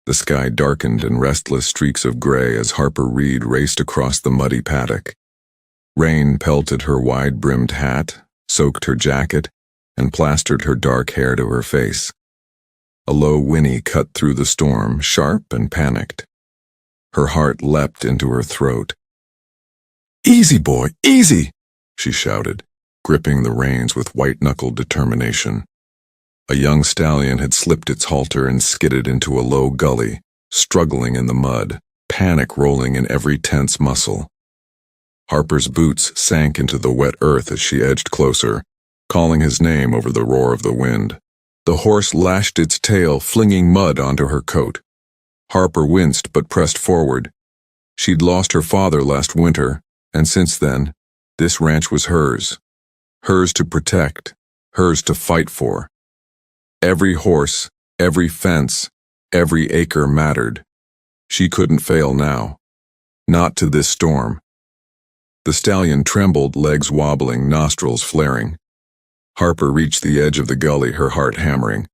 The sky darkened in restless streaks of gray as Harper Reed raced across the muddy paddock. Rain pelted her wide-brimmed hat, soaked her jacket, and plastered her dark hair to her face. A low whinny cut through the storm, sharp and panicked. Her heart leapt into her throat. "Easy, boy, easy!" she shouted, gripping the reins with white-knuckled determination. A young stallion had slipped its halter and skidded into a low gully, struggling in the mud, panic rolling in every tense muscle. Harper's boots sank into the wet earth as she edged closer, calling his name over the roar of the wind. The horse lashed its tail, flinging mud onto her coat. Harper winced but pressed forward. She'd lost her father last winter, and since then, this ranch was hers. Hers to protect, hers to fight for. Every horse, every fence, every acre mattered. She couldn't fail now. Not to this storm. The stallion trembled, legs wobbling, nostrils flaring. Harper reached the edge of the gully, her heart hammering.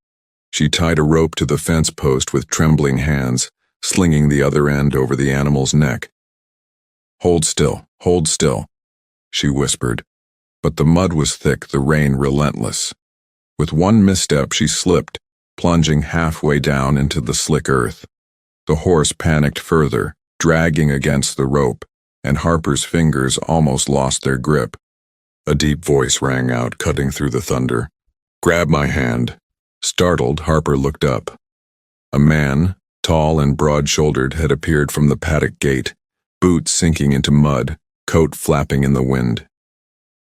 She tied a rope to the fence post with trembling hands, slinging the other end over the animal's neck. Hold still, she whispered. But the mud was thick, the rain relentless. With one misstep she slipped, plunging halfway down into the slick earth. The horse panicked further, dragging against the rope, and Harper's fingers almost lost their grip. A deep voice rang out, cutting through the thunder. "Grab my hand." Startled, Harper looked up. A man, tall and broad-shouldered, had appeared from the paddock gate, boots sinking into mud, coat flapping in the wind.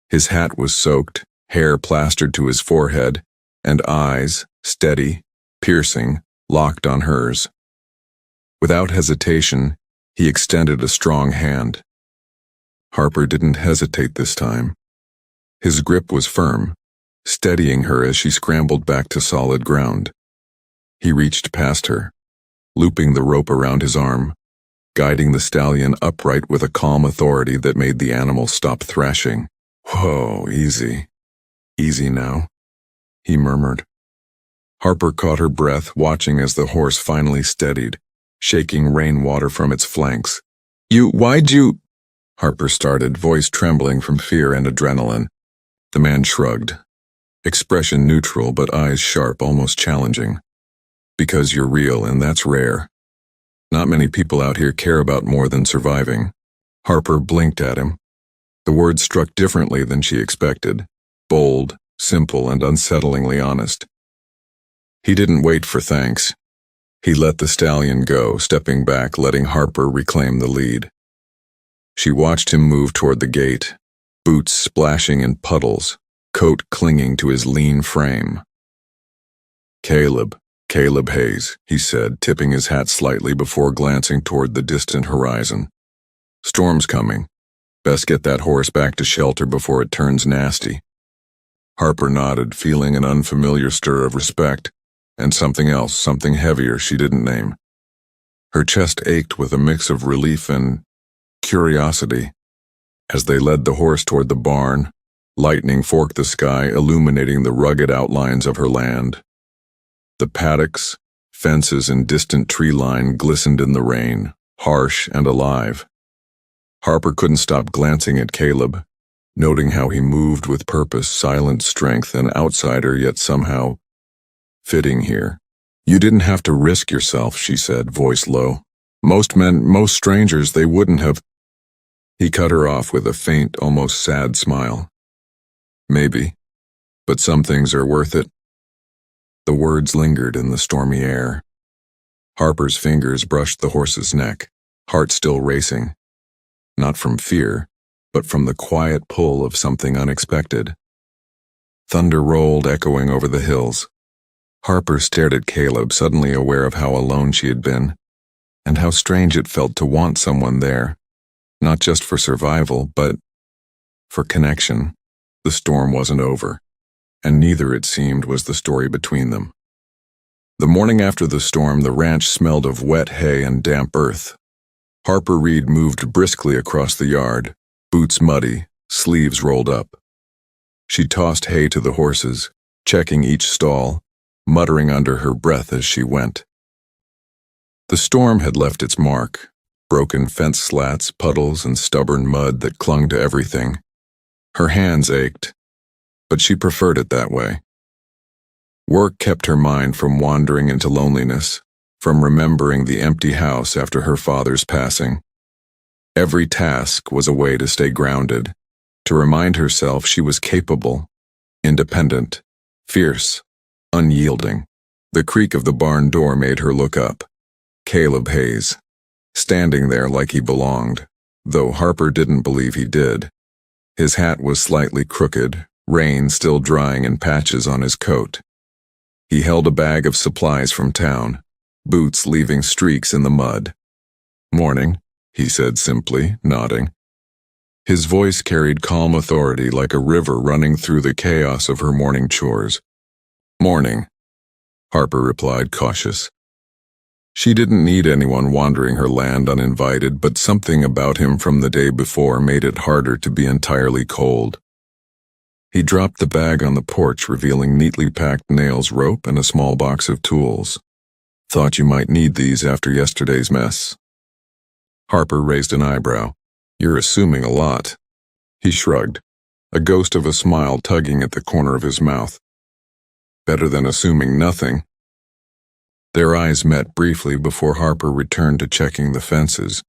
His hat was soaked, hair plastered to his forehead, and eyes, steady, piercing, locked on hers. Without hesitation, he extended a strong hand. Harper didn't hesitate this time. His grip was firm, steadying her as she scrambled back to solid ground. He reached past her, looping the rope around his arm, guiding the stallion upright with a calm authority that made the animal stop thrashing. "Whoa, easy. Easy now," he murmured. Harper caught her breath, watching as the horse finally steadied, shaking rainwater from its flanks. Why'd you? Harper started, voice trembling from fear and adrenaline. The man shrugged, expression neutral but eyes sharp, almost challenging. "Because you're real, and that's rare. Not many people out here care about more than surviving." Harper blinked at him. The words struck differently than she expected, bold, simple, and unsettlingly honest. He didn't wait for thanks. He let the stallion go, stepping back, letting Harper reclaim the lead. She watched him move toward the gate, boots splashing in puddles, coat clinging to his lean frame. Caleb Hayes," he said, tipping his hat slightly before glancing toward the distant horizon. "Storm's coming. Best get that horse back to shelter before it turns nasty." Harper nodded, feeling an unfamiliar stir of respect, and something else, something heavier she didn't name. Her chest ached with a mix of relief and curiosity. As they led the horse toward the barn, lightning forked the sky, illuminating the rugged outlines of her land. The paddocks, fences, and distant tree line glistened in the rain, harsh and alive. Harper couldn't stop glancing at Caleb, noting how he moved with purpose, silent strength, an outsider yet somehow fitting here. "You didn't have to risk yourself," she said, voice low. "Most men, most strangers, they wouldn't have." He cut her off with a faint, almost sad smile. "Maybe, but some things are worth it." The words lingered in the stormy air. Harper's fingers brushed the horse's neck, heart still racing. Not from fear, but from the quiet pull of something unexpected. Thunder rolled, echoing over the hills. Harper stared at Caleb, suddenly aware of how alone she had been, and how strange it felt to want someone there, not just for survival, but for connection. The storm wasn't over, and neither, it seemed, was the story between them. The morning after the storm, the ranch smelled of wet hay and damp earth. Harper Reed moved briskly across the yard, boots muddy, sleeves rolled up. She tossed hay to the horses, checking each stall, muttering under her breath as she went. The storm had left its mark, broken fence slats, puddles, and stubborn mud that clung to everything. Her hands ached, but she preferred it that way. Work kept her mind from wandering into loneliness, from remembering the empty house after her father's passing. Every task was a way to stay grounded, to remind herself she was capable, independent, fierce, unyielding. The creak of the barn door made her look up. Caleb Hayes, standing there like he belonged, though Harper didn't believe he did. His hat was slightly crooked, rain still drying in patches on his coat. He held a bag of supplies from town, boots leaving streaks in the mud. "Morning," he said simply, nodding. His voice carried calm authority like a river running through the chaos of her morning chores. "Morning," Harper replied, cautious. She didn't need anyone wandering her land uninvited, but something about him from the day before made it harder to be entirely cold. He dropped the bag on the porch, revealing neatly packed nails, rope, and a small box of tools. "Thought you might need these after yesterday's mess." Harper raised an eyebrow. "You're assuming a lot." He shrugged, a ghost of a smile tugging at the corner of his mouth. "Better than assuming nothing." Their eyes met briefly before Harper returned to checking the fences.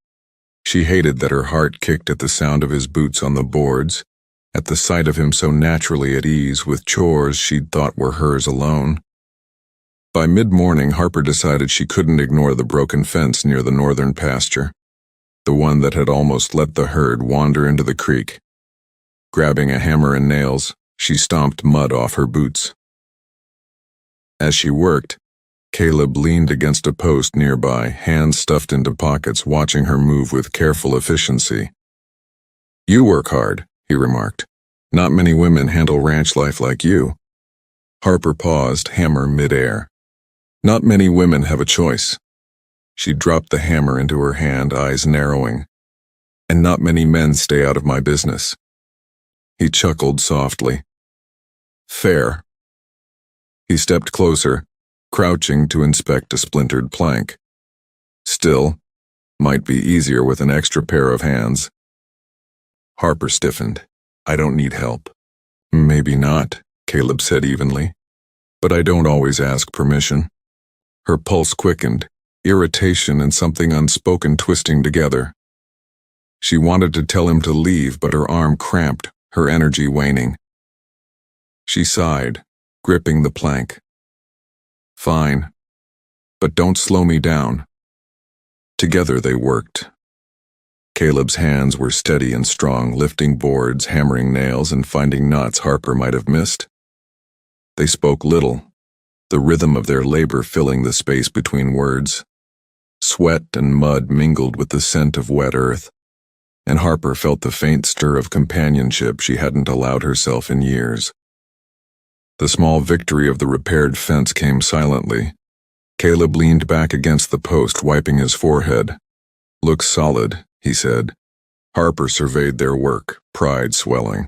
She hated that her heart kicked at the sound of his boots on the boards, at the sight of him so naturally at ease with chores she'd thought were hers alone. By mid-morning, Harper decided she couldn't ignore the broken fence near the northern pasture, the one that had almost let the herd wander into the creek. Grabbing a hammer and nails, she stomped mud off her boots. As she worked, Caleb leaned against a post nearby, hands stuffed into pockets, watching her move with careful efficiency. "You work hard," he remarked. "Not many women handle ranch life like you." Harper paused, hammer mid-air. "Not many women have a choice." She dropped the hammer into her hand, eyes narrowing. "And not many men stay out of my business." He chuckled softly. "Fair." He stepped closer, crouching to inspect a splintered plank. "Still, might be easier with an extra pair of hands." Harper stiffened. "I don't need help." "Maybe not," Caleb said evenly. "But I don't always ask permission." Her pulse quickened, irritation and something unspoken twisting together. She wanted to tell him to leave, but her arm cramped, her energy waning. She sighed, gripping the plank. "Fine, but don't slow me down." Together they worked. Caleb's hands were steady and strong, lifting boards, hammering nails, and finding knots Harper might have missed. They spoke little, the rhythm of their labor filling the space between words. Sweat and mud mingled with the scent of wet earth, and Harper felt the faint stir of companionship she hadn't allowed herself in years. The small victory of the repaired fence came silently. Caleb leaned back against the post, wiping his forehead. "Looks solid," he said. Harper surveyed their work, pride swelling.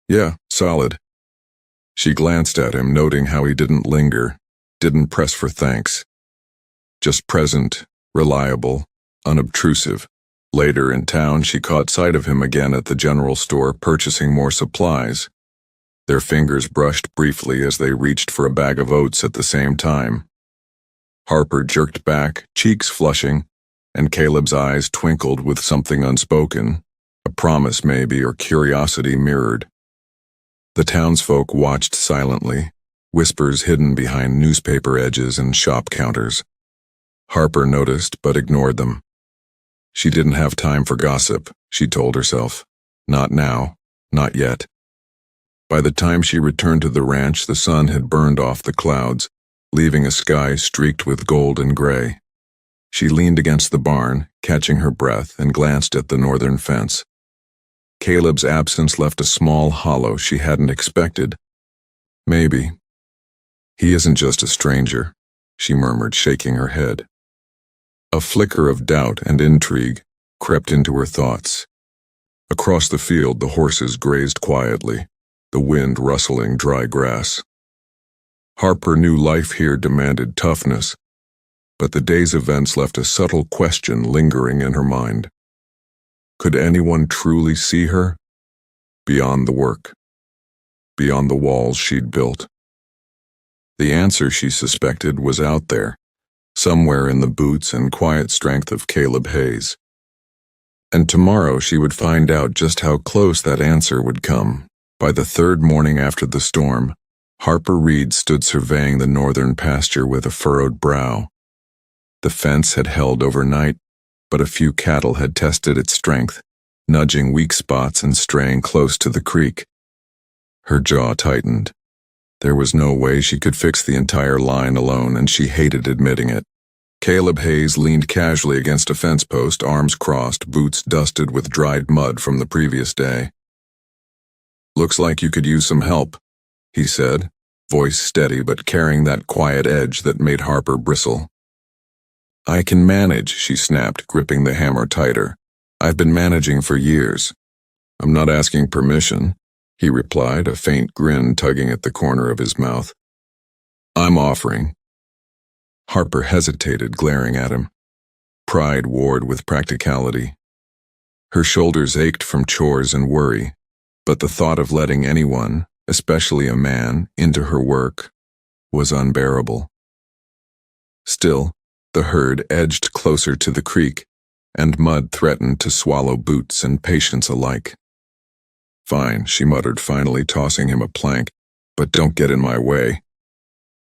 "Yeah, solid." She glanced at him, noting how he didn't linger, didn't press for thanks. Just present, reliable, unobtrusive. Later in town, she caught sight of him again at the general store, purchasing more supplies. Their fingers brushed briefly as they reached for a bag of oats at the same time. Harper jerked back, cheeks flushing, and Caleb's eyes twinkled with something unspoken, a promise maybe, or curiosity mirrored. The townsfolk watched silently, whispers hidden behind newspaper edges and shop counters. Harper noticed but ignored them. She didn't have time for gossip, she told herself. Not now, not yet. By the time she returned to the ranch, the sun had burned off the clouds, leaving a sky streaked with gold and gray. She leaned against the barn, catching her breath, and glanced at the northern fence. Caleb's absence left a small hollow she hadn't expected. Maybe. "He isn't just a stranger," she murmured, shaking her head. A flicker of doubt and intrigue crept into her thoughts. Across the field, the horses grazed quietly, the wind rustling dry grass. Harper knew life here demanded toughness, But the day's events left a subtle question lingering in her mind. Could anyone truly see her? Beyond the work. Beyond the walls she'd built. The answer, she suspected, was out there, somewhere in the boots and quiet strength of Caleb Hayes. And tomorrow she would find out just how close that answer would come. By the third morning after the storm, Harper Reed stood surveying the northern pasture with a furrowed brow. The fence had held overnight, but a few cattle had tested its strength, nudging weak spots and straying close to the creek. Her jaw tightened. There was no way she could fix the entire line alone, and she hated admitting it. Caleb Hayes leaned casually against a fence post, arms crossed, boots dusted with dried mud from the previous day. "Looks like you could use some help," he said, voice steady but carrying that quiet edge that made Harper bristle. "I can manage," she snapped, gripping the hammer tighter. "I've been managing for years." "I'm not asking permission," he replied, a faint grin tugging at the corner of his mouth. "I'm offering." Harper hesitated, glaring at him. Pride warred with practicality. Her shoulders ached from chores and worry, but the thought of letting anyone, especially a man, into her work was unbearable. Still, the herd edged closer to the creek, and mud threatened to swallow boots and patience alike. "Fine," she muttered, finally tossing him a plank, "but don't get in my way."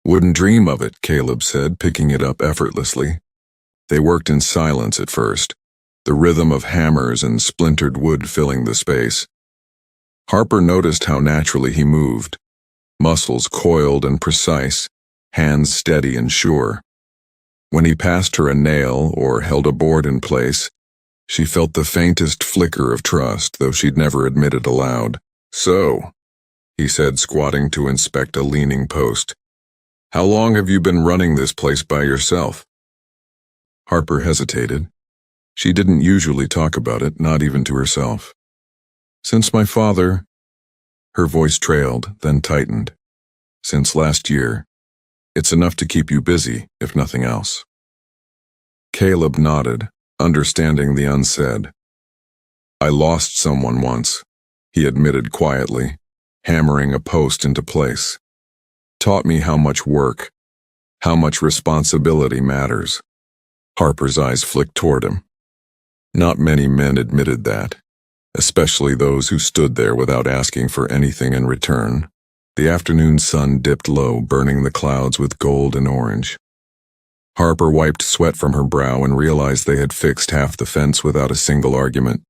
"Wouldn't dream of it," Caleb said, picking it up effortlessly. They worked in silence at first, the rhythm of hammers and splintered wood filling the space. Harper noticed how naturally he moved, muscles coiled and precise, hands steady and sure. When he passed her a nail or held a board in place, she felt the faintest flicker of trust, though she'd never admit it aloud. "So," he said, squatting to inspect a leaning post, "how long have you been running this place by yourself?" Harper hesitated. She didn't usually talk about it, not even to herself. "Since my father—" Her voice trailed, then tightened. "Since last year. It's enough to keep you busy, if nothing else." Caleb nodded, understanding the unsaid. "I lost someone once," he admitted quietly, hammering a post into place. "Taught me how much work, how much responsibility matters." Harper's eyes flicked toward him. Not many men admitted that, especially those who stood there without asking for anything in return. The afternoon sun dipped low, burning the clouds with gold and orange. Harper wiped sweat from her brow and realized they had fixed half the fence without a single argument.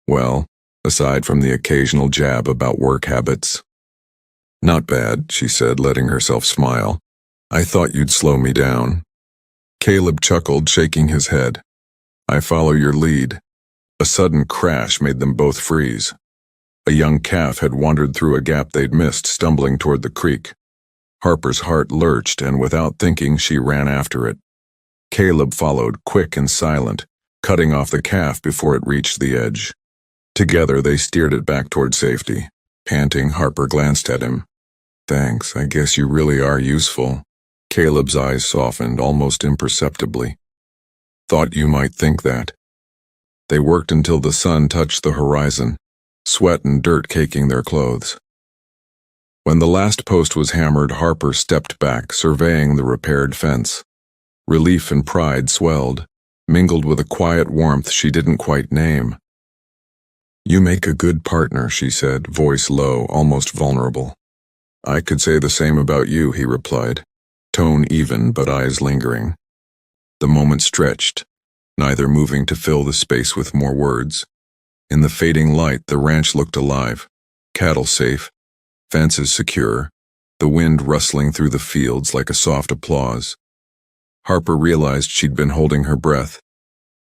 Well, aside from the occasional jab about work habits. "Not bad," she said, letting herself smile. "I thought you'd slow me down." Caleb chuckled, shaking his head. "I follow your lead." A sudden crash made them both freeze. A young calf had wandered through a gap they'd missed, stumbling toward the creek. Harper's heart lurched, and without thinking, she ran after it. Caleb followed, quick and silent, cutting off the calf before it reached the edge. Together, they steered it back toward safety. Panting, Harper glanced at him. "Thanks, I guess you really are useful." Caleb's eyes softened, almost imperceptibly. "Thought you might think that." They worked until the sun touched the horizon, sweat and dirt caking their clothes. When the last post was hammered, Harper stepped back, surveying the repaired fence. Relief and pride swelled, mingled with a quiet warmth she didn't quite name. "You make a good partner," she said, voice low, almost vulnerable. "I could say the same about you," he replied, tone even but eyes lingering. The moment stretched, neither moving to fill the space with more words. In the fading light, the ranch looked alive, cattle safe, fences secure, the wind rustling through the fields like a soft applause. Harper realized she'd been holding her breath,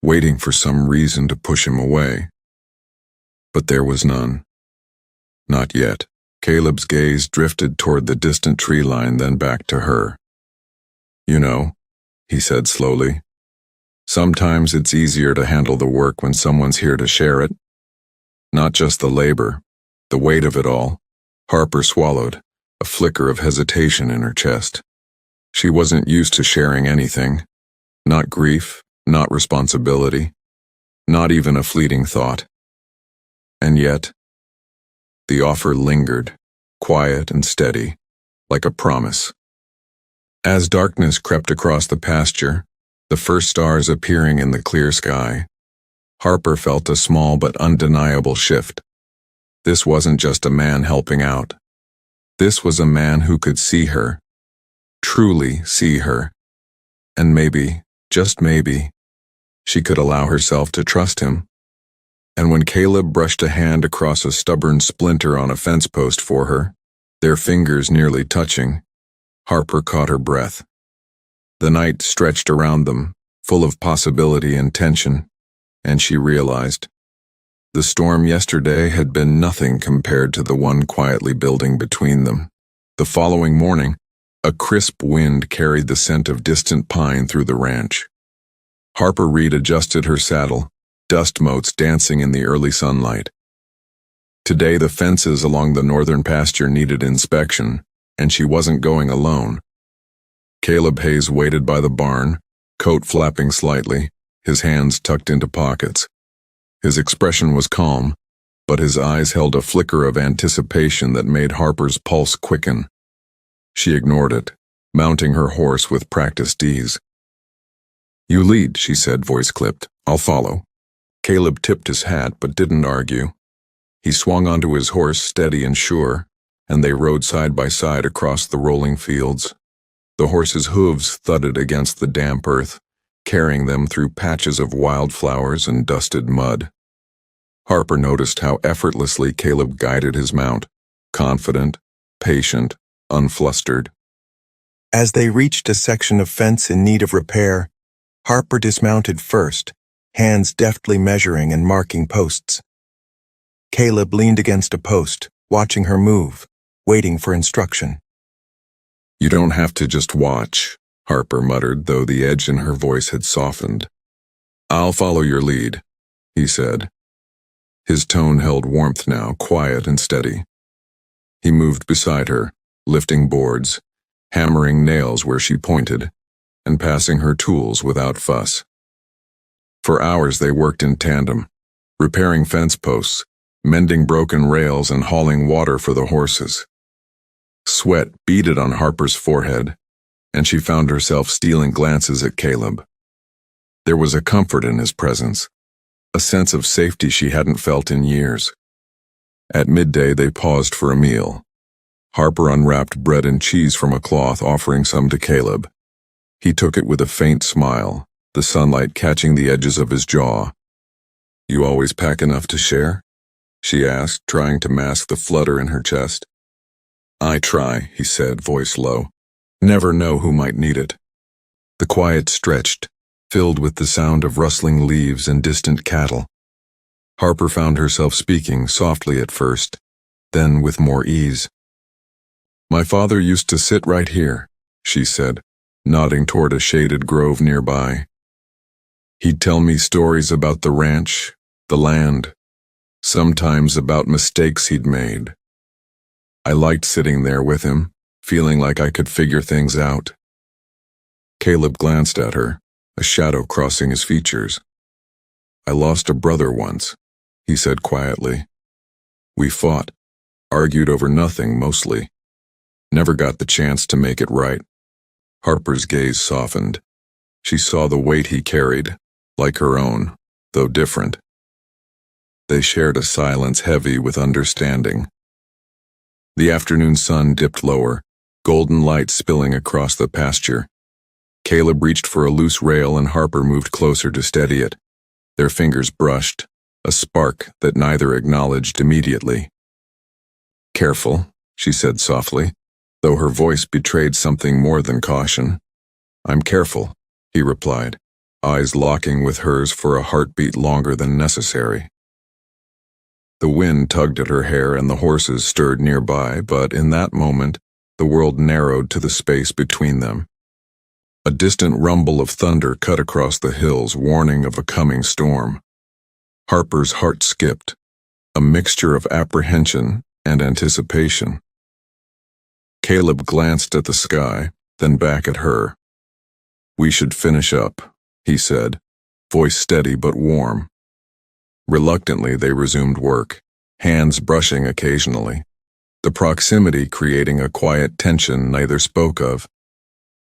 waiting for some reason to push him away. But there was none. Not yet. Caleb's gaze drifted toward the distant tree line, then back to her. "You know," he said slowly, "sometimes it's easier to handle the work when someone's here to share it. Not just the labor, the weight of it all." Harper swallowed, a flicker of hesitation in her chest. She wasn't used to sharing anything. Not grief, not responsibility, not even a fleeting thought. And yet, the offer lingered, quiet and steady, like a promise. As darkness crept across the pasture, the first stars appearing in the clear sky, Harper felt a small but undeniable shift. This wasn't just a man helping out. This was a man who could see her, truly see her, and maybe, just maybe, she could allow herself to trust him. And when Caleb brushed a hand across a stubborn splinter on a fence post for her, their fingers nearly touching, Harper caught her breath. The night stretched around them, full of possibility and tension, and she realized the storm yesterday had been nothing compared to the one quietly building between them. The following morning, a crisp wind carried the scent of distant pine through the ranch. Harper readjusted her saddle, dust motes dancing in the early sunlight. Today the fences along the northern pasture needed inspection, and she wasn't going alone. Caleb Hayes waited by the barn, coat flapping slightly, his hands tucked into pockets. His expression was calm, but his eyes held a flicker of anticipation that made Harper's pulse quicken. She ignored it, mounting her horse with practiced ease. "You lead," she said, voice clipped. "I'll follow." Caleb tipped his hat but didn't argue. He swung onto his horse, steady and sure, and they rode side by side across the rolling fields. The horse's hooves thudded against the damp earth, carrying them through patches of wildflowers and dusted mud. Harper noticed how effortlessly Caleb guided his mount, confident, patient, unflustered. As they reached a section of fence in need of repair, Harper dismounted first, hands deftly measuring and marking posts. Caleb leaned against a post, watching her move, waiting for instruction. "You don't have to just watch," Harper muttered, though the edge in her voice had softened. "I'll follow your lead," he said. His tone held warmth now, quiet and steady. He moved beside her, lifting boards, hammering nails where she pointed, and passing her tools without fuss. For hours they worked in tandem, repairing fence posts, mending broken rails and hauling water for the horses. Sweat beaded on Harper's forehead, and she found herself stealing glances at Caleb. There was a comfort in his presence, a sense of safety she hadn't felt in years. At midday they paused for a meal. Harper unwrapped bread and cheese from a cloth, offering some to Caleb. He took it with a faint smile, the sunlight catching the edges of his jaw. "You always pack enough to share?" she asked, trying to mask the flutter in her chest. "I try," he said, voice low. "Never know who might need it." The quiet stretched, filled with the sound of rustling leaves and distant cattle. Harper found herself speaking softly at first, then with more ease. "My father used to sit right here," she said, nodding toward a shaded grove nearby. "He'd tell me stories about the ranch, the land, sometimes about mistakes he'd made. I liked sitting there with him, feeling like I could figure things out." Caleb glanced at her, a shadow crossing his features. "I lost a brother once," he said quietly. "We fought, argued over nothing mostly. Never got the chance to make it right." Harper's gaze softened. She saw the weight he carried, like her own, though different. They shared a silence heavy with understanding. The afternoon sun dipped lower, golden light spilling across the pasture. Caleb reached for a loose rail and Harper moved closer to steady it. Their fingers brushed, a spark that neither acknowledged immediately. "Careful," she said softly, though her voice betrayed something more than caution. "I'm careful," he replied, eyes locking with hers for a heartbeat longer than necessary. The wind tugged at her hair and the horses stirred nearby, but in that moment, the world narrowed to the space between them. A distant rumble of thunder cut across the hills, warning of a coming storm. Harper's heart skipped, a mixture of apprehension and anticipation. Caleb glanced at the sky, then back at her. "We should finish up," he said, voice steady but warm. Reluctantly, they resumed work, hands brushing occasionally, the proximity creating a quiet tension neither spoke of.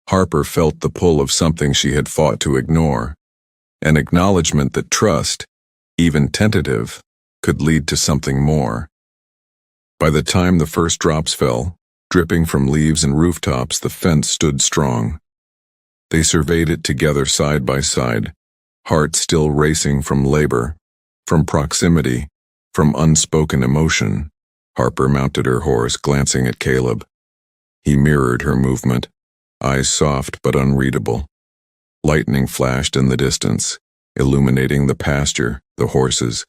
Harper felt the pull of something she had fought to ignore, an acknowledgement that trust, even tentative, could lead to something more. By the time the first drops fell, dripping from leaves and rooftops, the fence stood strong. They surveyed it together side by side, hearts still racing from labor, from proximity, from unspoken emotion. Harper mounted her horse, glancing at Caleb. He mirrored her movement, eyes soft but unreadable. Lightning flashed in the distance, illuminating the pasture, the horses,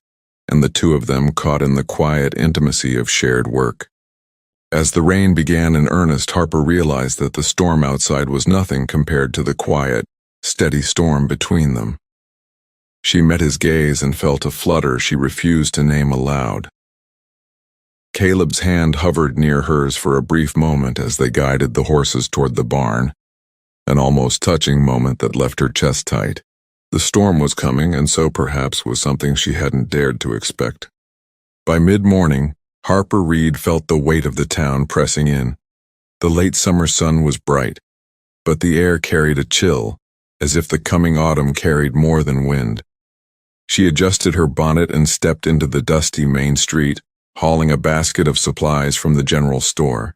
and the two of them caught in the quiet intimacy of shared work. As the rain began in earnest, Harper realized that the storm outside was nothing compared to the quiet, steady storm between them. She met his gaze and felt a flutter she refused to name aloud. Caleb's hand hovered near hers for a brief moment as they guided the horses toward the barn, an almost touching moment that left her chest tight. The storm was coming, and so perhaps was something she hadn't dared to expect. By mid-morning, Harper Reed felt the weight of the town pressing in. The late summer sun was bright, but the air carried a chill, as if the coming autumn carried more than wind. She adjusted her bonnet and stepped into the dusty main street, hauling a basket of supplies from the general store.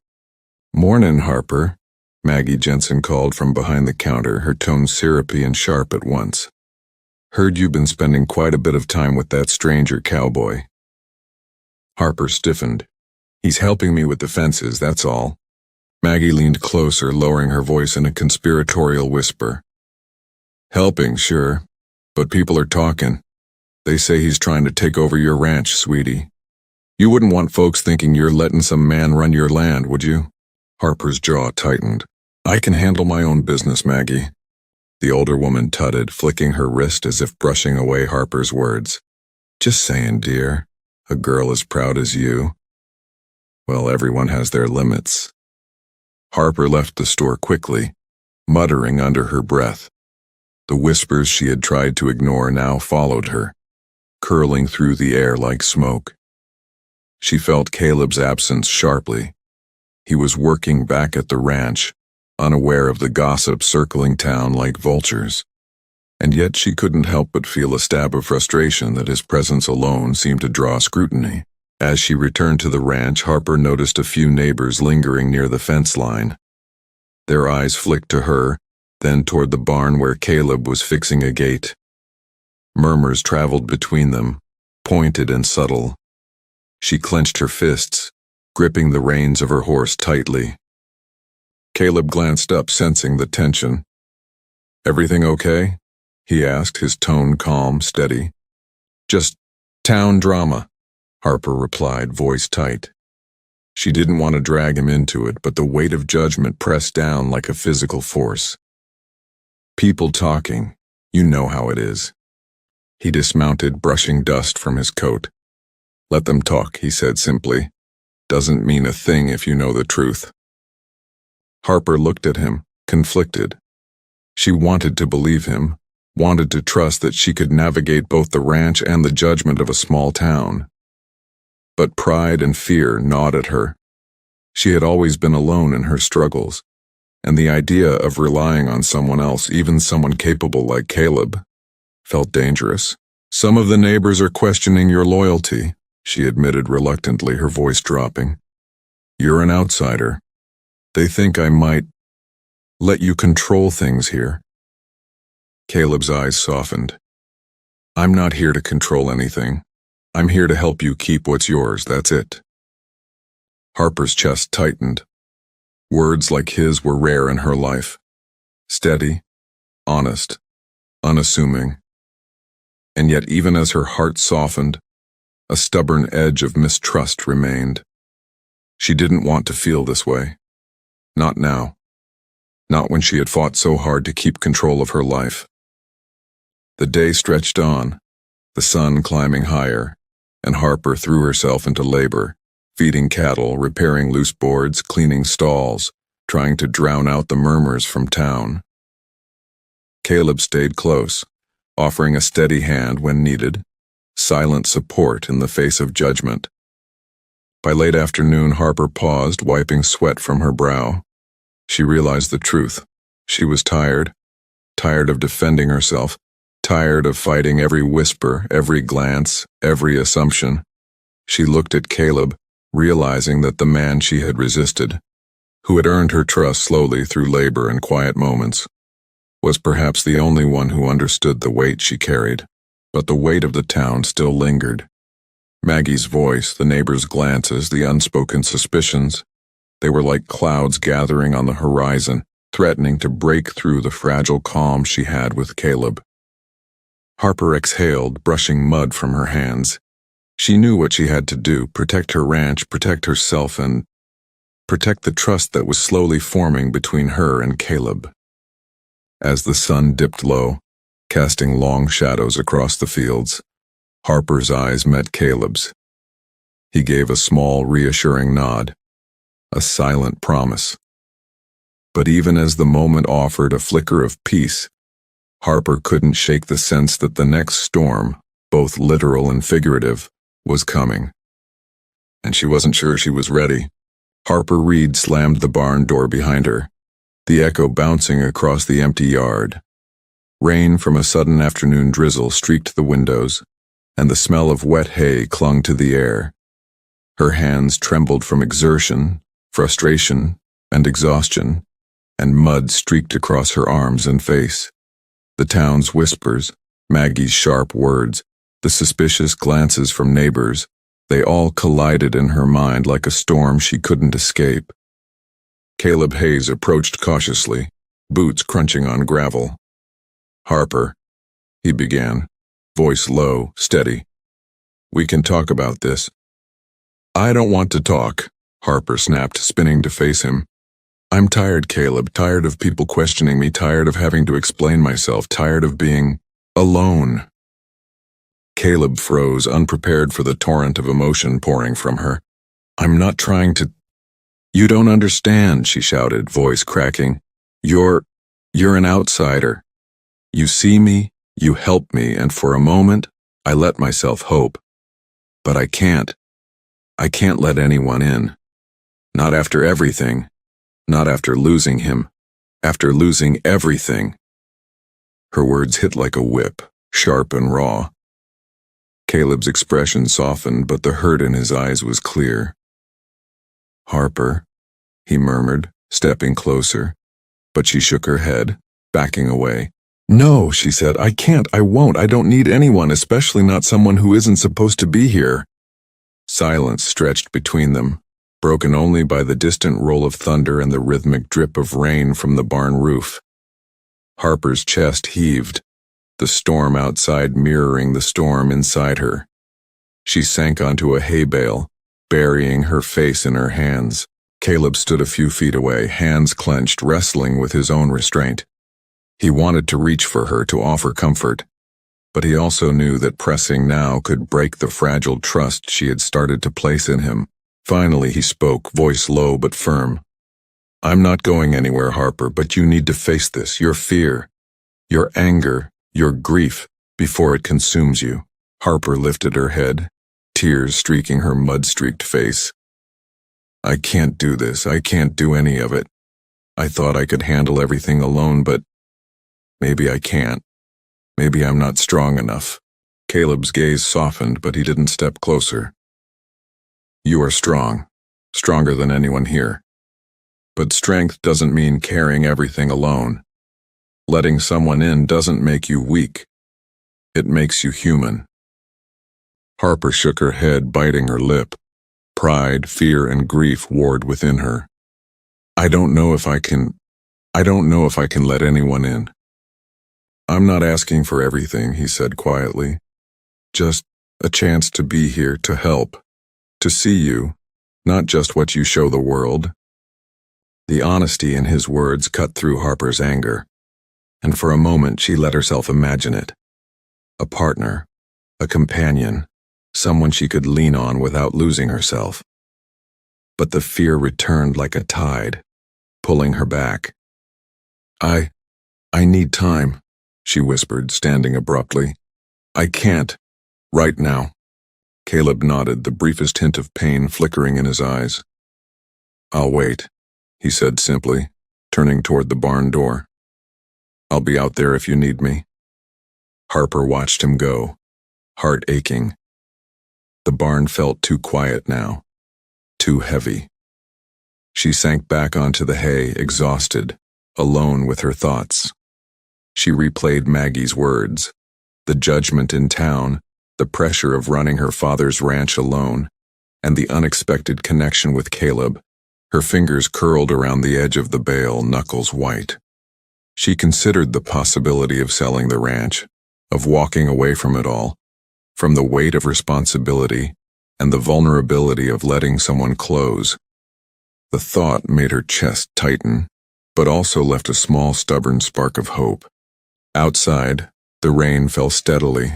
"Mornin', Harper," Maggie Jensen called from behind the counter, her tone syrupy and sharp at once. "Heard you've been spending quite a bit of time with that stranger Cowboy." Harper stiffened. "He's helping me with the fences, that's all." Maggie leaned closer, lowering her voice in a conspiratorial whisper. "Helping, sure, but people are talking. They say he's trying to take over your ranch, sweetie. You wouldn't want folks thinking you're letting some man run your land, would you?" Harper's jaw tightened. "I can handle my own business, Maggie." The older woman tutted, flicking her wrist as if brushing away Harper's words. "Just saying, dear. A girl as proud as you. Well, everyone has their limits." Harper left the store quickly, muttering under her breath. The whispers she had tried to ignore now followed her, curling through the air like smoke. She felt Caleb's absence sharply. He was working back at the ranch, unaware of the gossip circling town like vultures. And yet she couldn't help but feel a stab of frustration that his presence alone seemed to draw scrutiny. As she returned to the ranch, Harper noticed a few neighbors lingering near the fence line. Their eyes flicked to her, then toward the barn where Caleb was fixing a gate. Murmurs traveled between them, pointed and subtle. She clenched her fists, gripping the reins of her horse tightly. Caleb glanced up, sensing the tension. "Everything okay?" he asked, his tone calm, steady. "Just town drama," Harper replied, voice tight. She didn't want to drag him into it, but the weight of judgment pressed down like a physical force. "People talking. You know how it is." He dismounted, brushing dust from his coat. "Let them talk," he said simply. "Doesn't mean a thing if you know the truth." Harper looked at him, conflicted. She wanted to believe him, wanted to trust that she could navigate both the ranch and the judgment of a small town. But pride and fear gnawed at her. She had always been alone in her struggles, and the idea of relying on someone else, even someone capable like Caleb, felt dangerous. "Some of the neighbors are questioning your loyalty," she admitted reluctantly, her voice dropping. "You're an outsider. They think I might let you control things here." Caleb's eyes softened. "I'm not here to control anything. I'm here to help you keep what's yours, that's it." Harper's chest tightened. Words like his were rare in her life. Steady, honest, unassuming. And yet even as her heart softened, a stubborn edge of mistrust remained. She didn't want to feel this way. Not now. Not when she had fought so hard to keep control of her life. The day stretched on, the sun climbing higher, and Harper threw herself into labor, feeding cattle, repairing loose boards, cleaning stalls, trying to drown out the murmurs from town. Caleb stayed close, offering a steady hand when needed, silent support in the face of judgment. By late afternoon, Harper paused, wiping sweat from her brow. She realized the truth. She was tired of defending herself, tired of fighting every whisper, every glance, every assumption. She looked at Caleb, realizing that the man she had resisted, who had earned her trust slowly through labor and quiet moments, was perhaps the only one who understood the weight she carried. But the weight of the town still lingered. Maggie's voice, the neighbors' glances, the unspoken suspicions, they were like clouds gathering on the horizon, threatening to break through the fragile calm she had with Caleb. Harper exhaled, brushing mud from her hands. She knew what she had to do: protect her ranch, protect herself, and protect the trust that was slowly forming between her and Caleb. As the sun dipped low, casting long shadows across the fields, Harper's eyes met Caleb's. He gave a small, reassuring nod, a silent promise. But even as the moment offered a flicker of peace, Harper couldn't shake the sense that the next storm, both literal and figurative, was coming. And she wasn't sure she was ready. Harper Reed slammed the barn door behind her, the echo bouncing across the empty yard. Rain from a sudden afternoon drizzle streaked the windows, and the smell of wet hay clung to the air. Her hands trembled from exertion, frustration, and exhaustion, and mud streaked across her arms and face. The town's whispers, Maggie's sharp words, the suspicious glances from neighbors, they all collided in her mind like a storm she couldn't escape. Caleb Hayes approached cautiously, boots crunching on gravel. "Harper," he began, voice low, steady. "We can talk about this." "I don't want to talk," Harper snapped, spinning to face him. "I'm tired, Caleb, tired of people questioning me, tired of having to explain myself, tired of being alone." Caleb froze, unprepared for the torrent of emotion pouring from her. "I'm not trying to—" "You don't understand," she shouted, voice cracking. You're an outsider. You see me, you help me, and for a moment, I let myself hope. But I can't. I can't let anyone in. Not after everything. Not after losing him. After losing everything." Her words hit like a whip, sharp and raw. Caleb's expression softened, but the hurt in his eyes was clear. "Harper," he murmured, stepping closer, but she shook her head, backing away. "No," she said, "I can't, I won't, I don't need anyone, especially not someone who isn't supposed to be here." Silence stretched between them, broken only by the distant roll of thunder and the rhythmic drip of rain from the barn roof. Harper's chest heaved, the storm outside mirroring the storm inside her. She sank onto a hay bale, burying her face in her hands. Caleb stood a few feet away, hands clenched, wrestling with his own restraint. He wanted to reach for her, to offer comfort, but he also knew that pressing now could break the fragile trust she had started to place in him. Finally he spoke, voice low but firm. "I'm not going anywhere, Harper, but you need to face this, your fear, your anger, your grief, before it consumes you." Harper lifted her head, tears streaking her mud-streaked face. "I can't do this, I can't do any of it. I thought I could handle everything alone, but maybe I can't. Maybe I'm not strong enough." Caleb's gaze softened, but he didn't step closer. "You are strong, stronger than anyone here. But strength doesn't mean carrying everything alone. Letting someone in doesn't make you weak. It makes you human." Harper shook her head, biting her lip. Pride, fear, and grief warred within her. I don't know if I can let anyone in." "I'm not asking for everything," he said quietly. "Just a chance to be here, to help, to see you, not just what you show the world." The honesty in his words cut through Harper's anger, and for a moment she let herself imagine it. A partner, a companion, someone she could lean on without losing herself. But the fear returned like a tide, pulling her back. I need time," she whispered, standing abruptly. I can't. Right now. Caleb nodded, the briefest hint of pain flickering in his eyes. I'll wait, he said simply, turning toward the barn door. I'll be out there if you need me. Harper watched him go, heart aching. The barn felt too quiet now, too heavy. She sank back onto the hay, exhausted, alone with her thoughts. She replayed Maggie's words, the judgment in town, the pressure of running her father's ranch alone, and the unexpected connection with Caleb. Her fingers curled around the edge of the bale, knuckles white. She considered the possibility of selling the ranch, of walking away from it all, from the weight of responsibility and the vulnerability of letting someone close. The thought made her chest tighten, but also left a small, stubborn spark of hope. Outside, the rain fell steadily,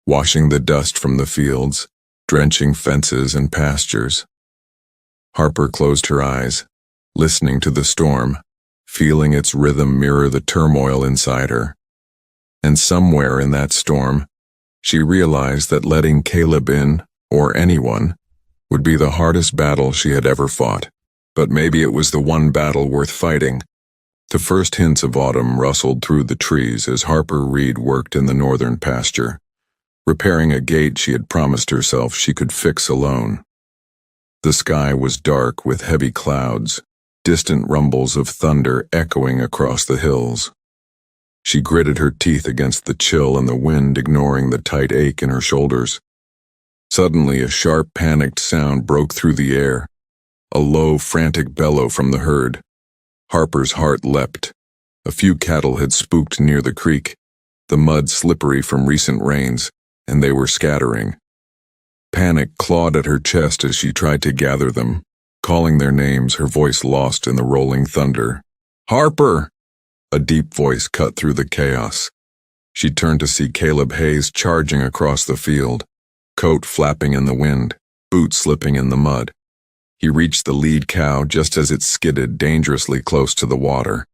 washing the dust from the fields, drenching fences and pastures. Harper closed her eyes, listening to the storm, feeling its rhythm mirror the turmoil inside her. And somewhere in that storm, she realized that letting Caleb in, or anyone, would be the hardest battle she had ever fought. But maybe it was the one battle worth fighting. The first hints of autumn rustled through the trees as Harper Reed worked in the northern pasture, repairing a gate she had promised herself she could fix alone. The sky was dark with heavy clouds, distant rumbles of thunder echoing across the hills. She gritted her teeth against the chill and the wind, ignoring the tight ache in her shoulders. Suddenly, a sharp, panicked sound broke through the air, a low, frantic bellow from the herd. Harper's heart leapt. A few cattle had spooked near the creek, the mud slippery from recent rains, and they were scattering. Panic clawed at her chest as she tried to gather them, calling their names, her voice lost in the rolling thunder. Harper! A deep voice cut through the chaos. She turned to see Caleb Hayes charging across the field, coat flapping in the wind, boots slipping in the mud. He reached the lead cow just as it skidded dangerously close to the water.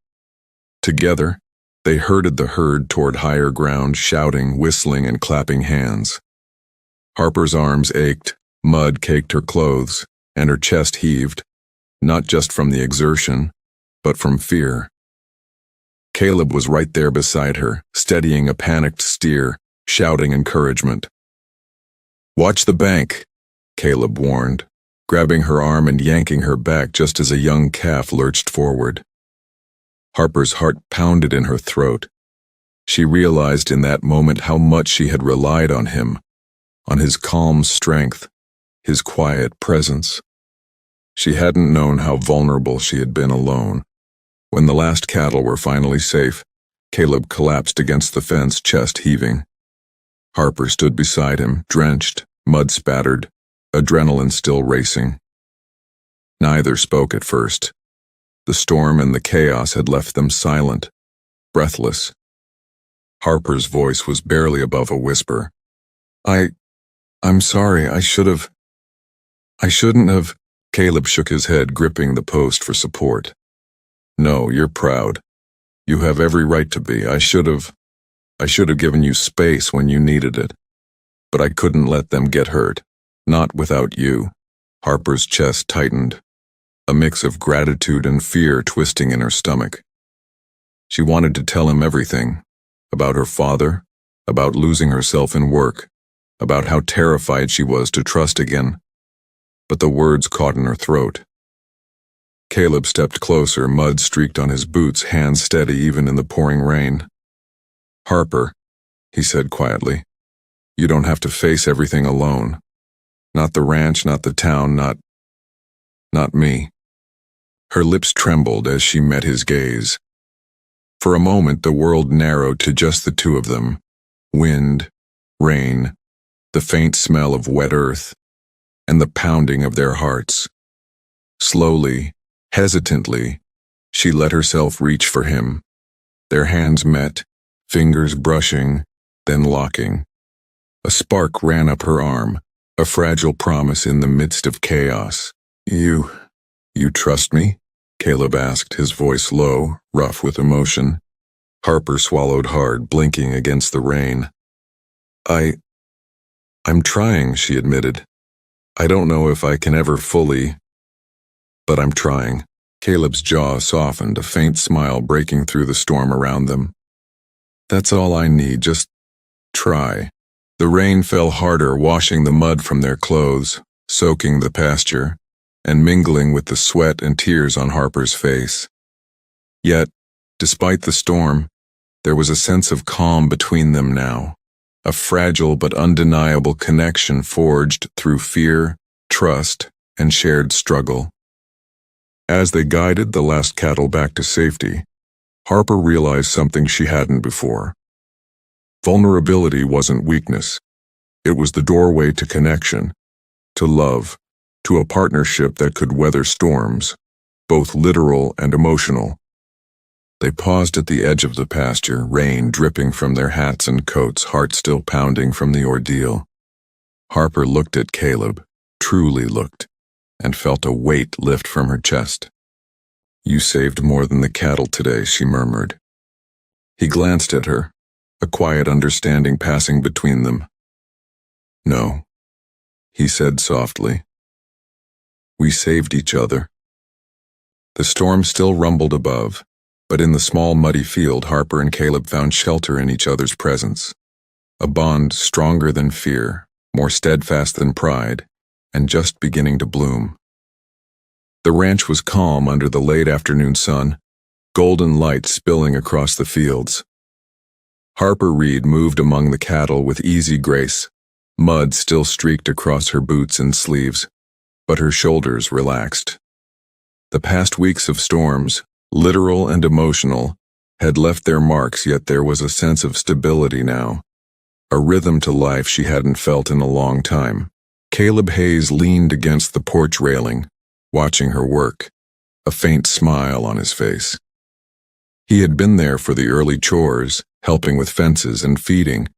Together, they herded the herd toward higher ground, shouting, whistling, and clapping hands. Harper's arms ached, mud caked her clothes, and her chest heaved, not just from the exertion, but from fear. Caleb was right there beside her, steadying a panicked steer, shouting encouragement. Watch the bank, Caleb warned, grabbing her arm and yanking her back just as a young calf lurched forward. Harper's heart pounded in her throat. She realized in that moment how much she had relied on him, on his calm strength, his quiet presence. She hadn't known how vulnerable she had been alone. When the last cattle were finally safe, Caleb collapsed against the fence, chest heaving. Harper stood beside him, drenched, mud-spattered, adrenaline still racing. Neither spoke at first. The storm and the chaos had left them silent, breathless. Harper's voice was barely above a whisper. I'm sorry, I shouldn't have. Caleb shook his head, gripping the post for support. No, you're proud. You have every right to be. I should have given you space when you needed it. But I couldn't let them get hurt. Not without you. Harper's chest tightened, a mix of gratitude and fear twisting in her stomach. She wanted to tell him everything, about her father, about losing herself in work, about how terrified she was to trust again. But the words caught in her throat. Caleb stepped closer, mud streaked on his boots, hands steady even in the pouring rain. Harper, he said quietly, you don't have to face everything alone. Not the ranch, not the town, not me. Her lips trembled as she met his gaze. For a moment, the world narrowed to just the two of them. Wind, rain, the faint smell of wet earth, and the pounding of their hearts. Slowly, hesitantly, she let herself reach for him. Their hands met, fingers brushing, then locking. A spark ran up her arm, a fragile promise in the midst of chaos. You trust me? Caleb asked, his voice low, rough with emotion. Harper swallowed hard, blinking against the rain. I'm trying, she admitted. I don't know if I can ever fully, but I'm trying. Caleb's jaw softened, a faint smile breaking through the storm around them. That's all I need, just try. The rain fell harder, washing the mud from their clothes, soaking the pasture, and mingling with the sweat and tears on Harper's face. Yet, despite the storm, there was a sense of calm between them now, a fragile but undeniable connection forged through fear, trust, and shared struggle. As they guided the last cattle back to safety, Harper realized something she hadn't before. Vulnerability wasn't weakness. It was the doorway to connection, to love, to a partnership that could weather storms, both literal and emotional. They paused at the edge of the pasture, rain dripping from their hats and coats, heart still pounding from the ordeal. Harper looked at Caleb, truly looked, and felt a weight lift from her chest. You saved more than the cattle today, she murmured. He glanced at her, a quiet understanding passing between them. No, he said softly. We saved each other. The storm still rumbled above, but in the small muddy field Harper and Caleb found shelter in each other's presence. A bond stronger than fear, more steadfast than pride, and just beginning to bloom. The ranch was calm under the late afternoon sun, golden light spilling across the fields. Harper Reed moved among the cattle with easy grace, mud still streaked across her boots and sleeves, but her shoulders relaxed. The past weeks of storms, literal and emotional, had left their marks, yet there was a sense of stability now, a rhythm to life she hadn't felt in a long time. Caleb Hayes leaned against the porch railing, watching her work, a faint smile on his face. He had been there for the early chores, helping with fences and feeding,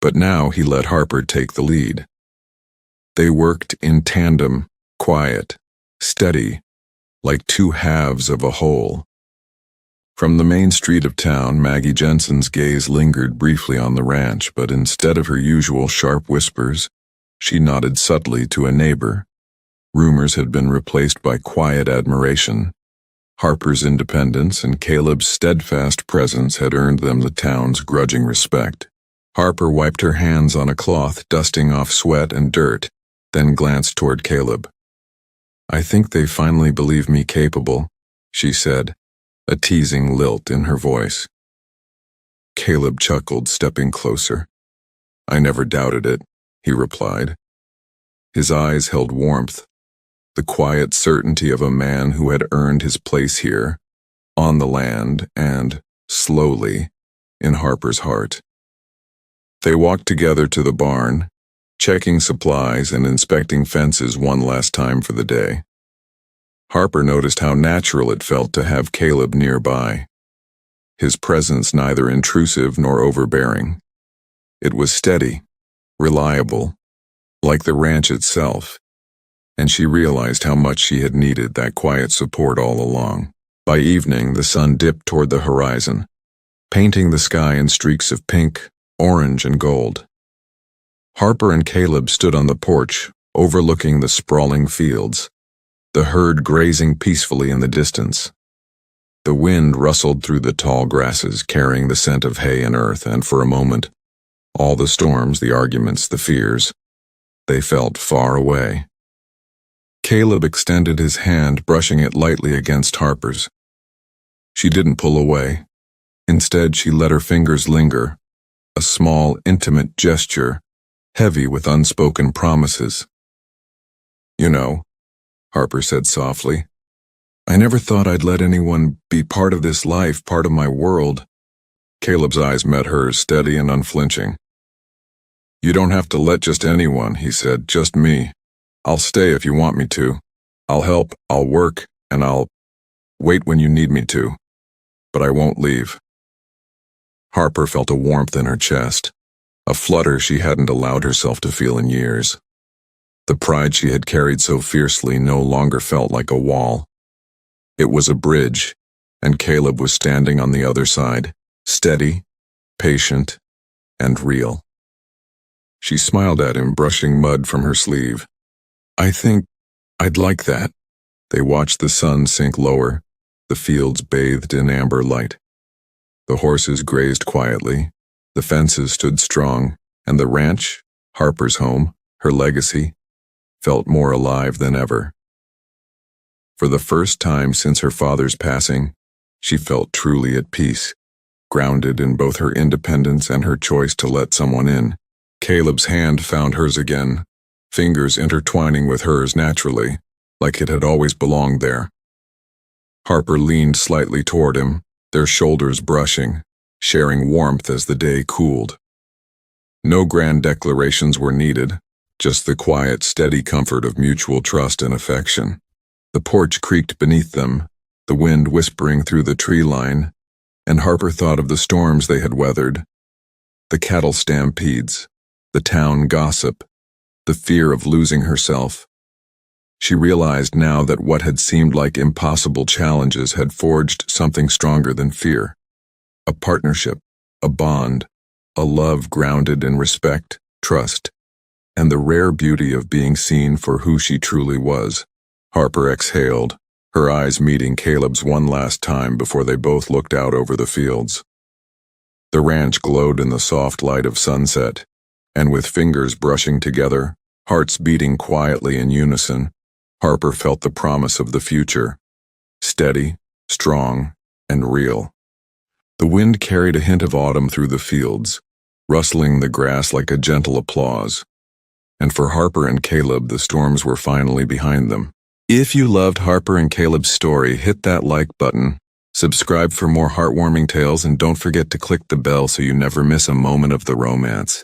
but now he let Harper take the lead. They worked in tandem, quiet, steady, like two halves of a whole. From the main street of town, Maggie Jensen's gaze lingered briefly on the ranch, but instead of her usual sharp whispers, she nodded subtly to a neighbor. Rumors had been replaced by quiet admiration. Harper's independence and Caleb's steadfast presence had earned them the town's grudging respect. Harper wiped her hands on a cloth, dusting off sweat and dirt, then glanced toward Caleb. I think they finally believe me capable, she said, a teasing lilt in her voice. Caleb chuckled, stepping closer. I never doubted it, he replied. His eyes held warmth, the quiet certainty of a man who had earned his place here, on the land and, slowly, in Harper's heart. They walked together to the barn, checking supplies and inspecting fences one last time for the day. Harper noticed how natural it felt to have Caleb nearby, his presence neither intrusive nor overbearing. It was steady, reliable, like the ranch itself, and she realized how much she had needed that quiet support all along. By evening, the sun dipped toward the horizon, painting the sky in streaks of pink, orange, and gold. Harper and Caleb stood on the porch, overlooking the sprawling fields, the herd grazing peacefully in the distance. The wind rustled through the tall grasses, carrying the scent of hay and earth, and for a moment, all the storms, the arguments, the fears, they felt far away. Caleb extended his hand, brushing it lightly against Harper's. She didn't pull away. Instead, she let her fingers linger, a small, intimate gesture, heavy with unspoken promises. You know, Harper said softly, I never thought I'd let anyone be part of this life, part of my world. Caleb's eyes met hers, steady and unflinching. You don't have to let just anyone, he said, just me. I'll stay if you want me to. I'll help, I'll work, and I'll wait when you need me to. But I won't leave. Harper felt a warmth in her chest, a flutter she hadn't allowed herself to feel in years. The pride she had carried so fiercely no longer felt like a wall. It was a bridge, and Caleb was standing on the other side, Steady, patient, and real. She smiled at him, brushing mud from her sleeve. I think I'd like that. They watched the sun sink lower, the fields bathed in amber light. The horses grazed quietly, the fences stood strong, and the ranch, Harper's home, her legacy, felt more alive than ever. For the first time since her father's passing, she felt truly at peace, grounded in both her independence and her choice to let someone in. Caleb's hand found hers again, fingers intertwining with hers naturally, like it had always belonged there. Harper leaned slightly toward him, their shoulders brushing, sharing warmth as the day cooled. No grand declarations were needed, just the quiet, steady comfort of mutual trust and affection. The porch creaked beneath them, the wind whispering through the tree line, and Harper thought of the storms they had weathered, the cattle stampedes, the town gossip, the fear of losing herself. She realized now that what had seemed like impossible challenges had forged something stronger than fear. A partnership, a bond, a love grounded in respect, trust, and the rare beauty of being seen for who she truly was. Harper exhaled, her eyes meeting Caleb's one last time before they both looked out over the fields. The ranch glowed in the soft light of sunset, and with fingers brushing together, hearts beating quietly in unison, Harper felt the promise of the future, steady, strong, and real. The wind carried a hint of autumn through the fields, rustling the grass like a gentle applause. And for Harper and Caleb, the storms were finally behind them. If you loved Harper and Caleb's story, hit that like button, subscribe for more heartwarming tales, and don't forget to click the bell so you never miss a moment of the romance.